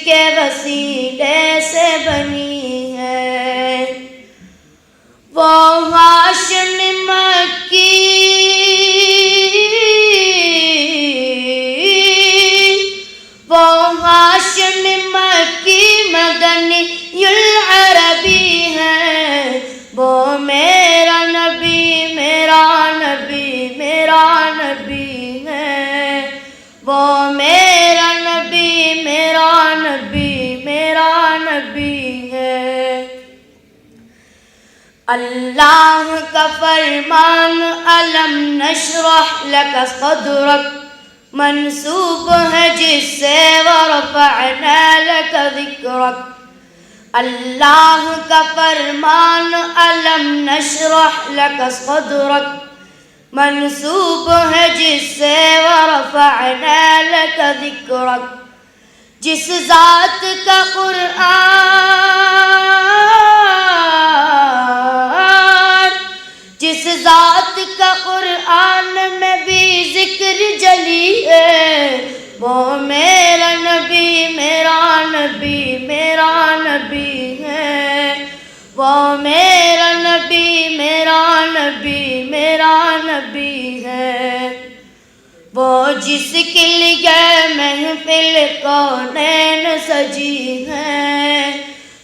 کے وسیلے سے بنی ہے، وہ ہاشم مکی، وہ ہاشم مکی مدنی العربی ہے، وہ میرا نبی میرا نبی میرا نبی ہے، وہ میرا نبی میرا نبی میرا نبی ہے۔ اللہ کا فرمان الم نشرح لک صدرک منسوب ہے جس سے ورفعنا لک ذکرک۔ اللہ کا فرمان الم نشرح لک صدرک منسوب ہے جس سے ورفعنا لک ذکرک۔ جس ذات کا قرآن میں بھی ذکر جلی ہے، وہ میرا نبی میرا نبی میرا نبی ہے، وہ میرا نبی میرا نبی میرا نبی ہے، وہ جس کے لیے محفل کونین سجی ہے،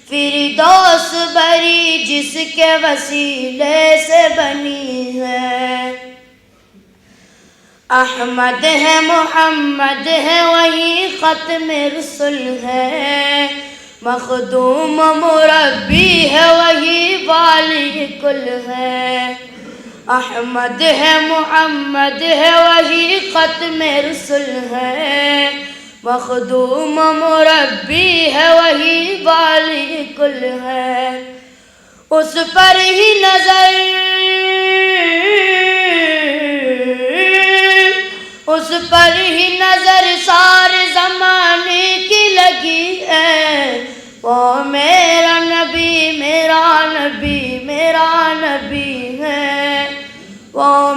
فردوس بری جس کے وسیلے سے بنی ہے۔ احمد ہے محمد ہے وہی ختم رسل ہے، مخدوم مربی ہے وہی والی کل ہے۔ احمد ہے محمد ہے وہی ختم رسل ہے، مخدوم مربی ہے وہی والی کل ہے۔ اس پر ہی نظر سارے زمانے کی لگی ہے، وہ میرا نبی میرا نبی میرا نبی ہے، وہ